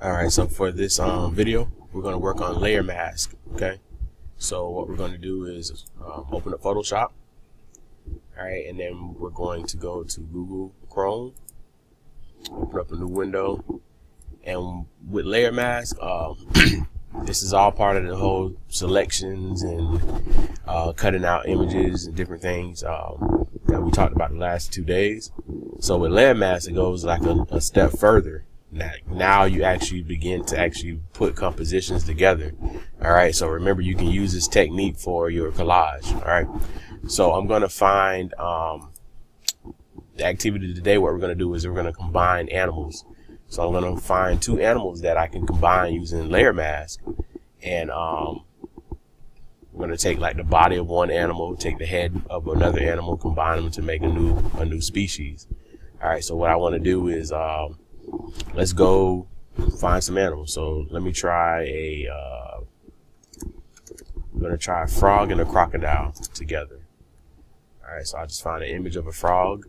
All right, so for this video, we're going to work on layer mask. Okay, so what we're going to do is open up Photoshop. All right, and then we're going to go to Google Chrome, open up a new window, and with layer mask, this is all part of the whole selections and cutting out images and different things that we talked about the last 2 days. So with layer mask, it goes like a step further. Now you actually begin to actually put compositions together. All right, so remember, you can use this technique for your collage. All right, so I'm going to find the activity today. What we're going to do is we're going to combine animals. So I'm going to find 2 animals that I can combine using layer mask, and we're going to take like the body of one animal, take the head of another animal, combine them to make a new species. All right, so what I want to do is let's go find some animals. So let me try I'm going to try a frog and a crocodile together. All right, so I just find an image of a frog.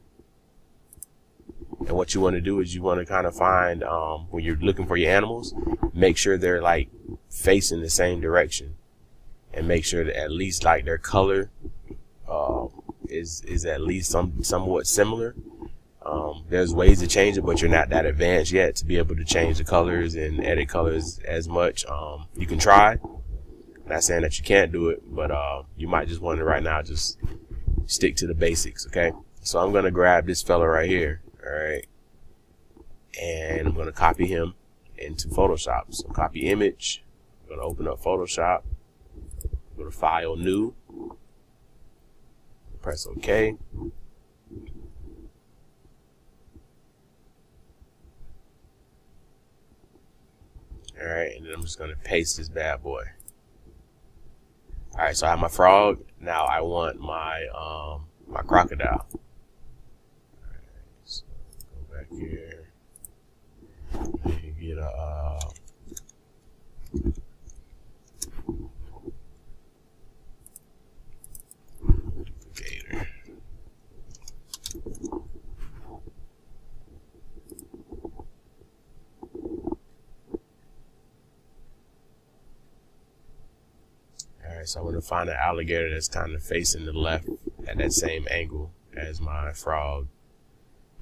And what you want to do is you want to kind of find, when you're looking for your animals, make sure they're like facing the same direction, and make sure that at least like their color is at least somewhat similar. There's ways to change it, but you're not that advanced yet to be able to change the colors and edit colors as much. You can try. Not saying that you can't do it, but you might just want to right now just stick to the basics. Okay, so I'm going to grab this fella right here. All right, and I'm going to copy him into Photoshop. So copy image. I'm going to open up Photoshop. Go to File, New. Press OK. All right, and then I'm just going to paste this bad boy. All right, so I have my frog. Now I want my my crocodile. Here, get a gator. All right, so I want to find an alligator that's kind of facing the left at that same angle as my frog,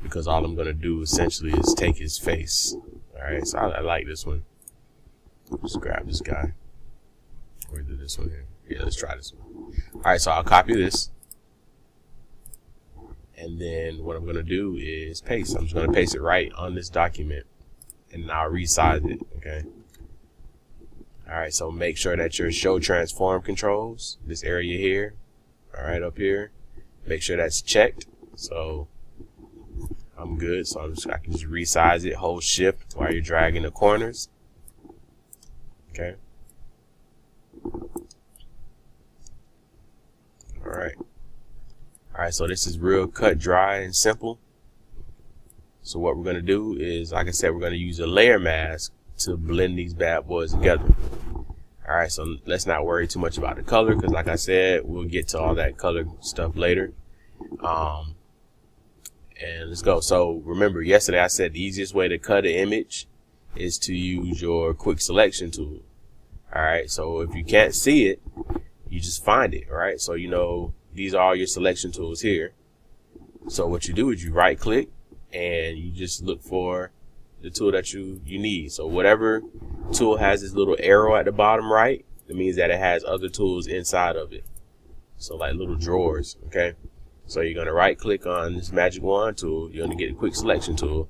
because all I'm going to do essentially is take his face. All right, so I like this one. Just grab this guy. Or do this one here. Yeah, let's try this one. All right, so I'll copy this. And then what I'm going to do is paste. I'm just going to paste it right on this document, and I'll resize it, okay? All right, so make sure that your show transform controls, this area here, all right, up here, make sure that's checked. So I'm good, so I can just resize it, hold shift while you're dragging the corners. Okay. Alright, so this is real cut, dry, and simple. So what we're going to do is, like I said, we're going to use a layer mask to blend these bad boys together. Alright, so let's not worry too much about the color, because like I said, we'll get to all that color stuff later. And let's go. So remember, yesterday I said the easiest way to cut an image is to use your quick selection tool. All right, so if you can't see it, you just find it. All right, so you know these are all your selection tools here. So what you do is you right click and you just look for the tool that you need. So whatever tool has this little arrow at the bottom right, it means that it has other tools inside of it. So like little drawers. Okay. So you're going to right click on this magic wand tool. You're going to get a quick selection tool.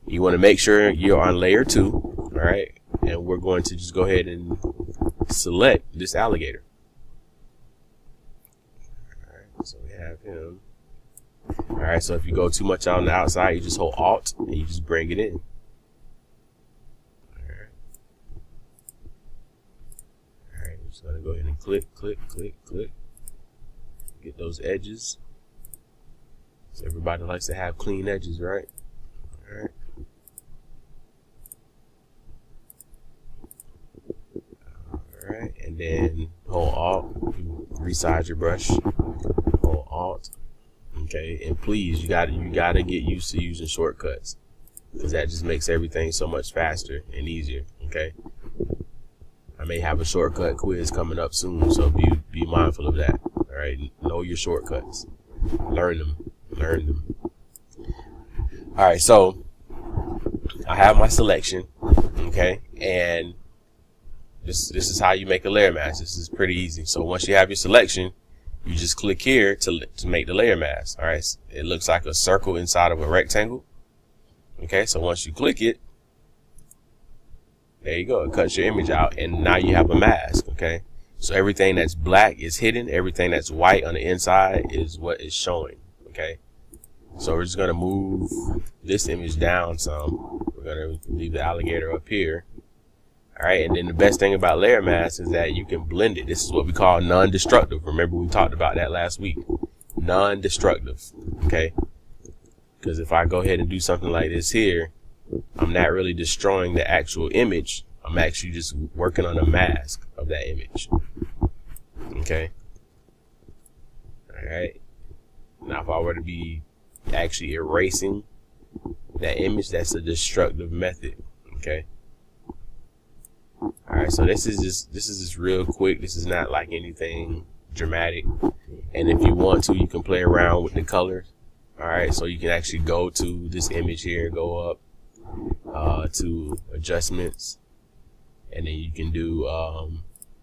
You want to make sure you're on layer 2. All right. And we're going to just go ahead and select this alligator. All right. So we have him. All right. So if you go too much on the outside, you just hold Alt and you just bring it in. All right. All right. I'm just going to go ahead and click, click, click, click. Get those edges. So everybody likes to have clean edges, right? All right. All right, and then hold Alt, resize your brush. Hold Alt. Okay, and please, you gotta get used to using shortcuts. because that just makes everything so much faster and easier. Okay, I may have a shortcut quiz coming up soon, so be mindful of that. All right, know your shortcuts, learn them. All right, so I have my selection. Okay, and this is how you make a layer mask. This is pretty easy. So once you have your selection, you just click here to make the layer mask. All right, it looks like a circle inside of a rectangle. Okay, so once you click it, there you go. It cuts your image out, and now you have a mask. Okay, so everything that's black is hidden. Everything that's white on the inside is what is showing. Okay, so we're just gonna move this image down some. We're gonna leave the alligator up here. All right, and then the best thing about layer masks is that you can blend it. This is what we call non-destructive. Remember, we talked about that last week. Non-destructive. Okay, because if I go ahead and do something like this here, I'm not really destroying the actual image. I'm actually just working on a mask of that image. Okay. All right. Now, if I were to be actually erasing that image, that's a destructive method. Okay. All right. So this is just real quick. This is not like anything dramatic. And if you want to, you can play around with the colors. All right. So you can actually go to this image here, go up to adjustments, and then you can do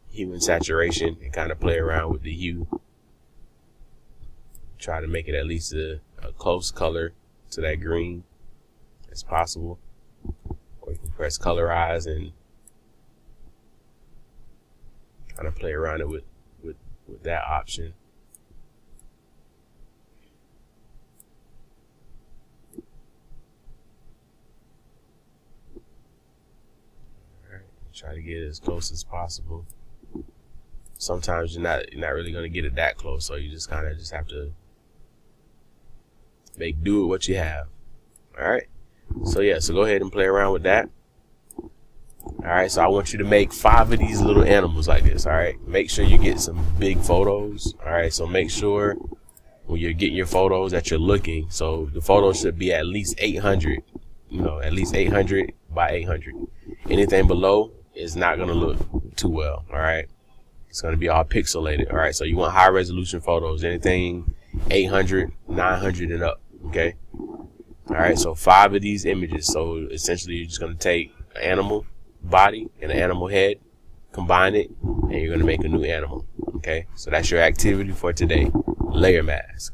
hue and saturation and kind of play around with the hue. Try to make it at least a close color to that green as possible. Or you can press colorize and kind of play around it with that option. Try to get it as close as possible. Sometimes you're not really going to get it that close, so you just kind of have to make do with what you have. All right. So yeah, so go ahead and play around with that. All right. So I want you to make 5 of these little animals like this. All right. Make sure you get some big photos. All right. So make sure when you're getting your photos that you're looking. So the photo should be at least 800. At least 800 by 800. Anything below is not going to look too well. All right. It's going to be all pixelated. All right. So you want high resolution photos, anything 800, 900 and up. Okay. All right. So 5 of these images. So essentially you're just going to take an animal body and an animal head, combine it, and you're going to make a new animal. Okay. So that's your activity for today. Layer mask.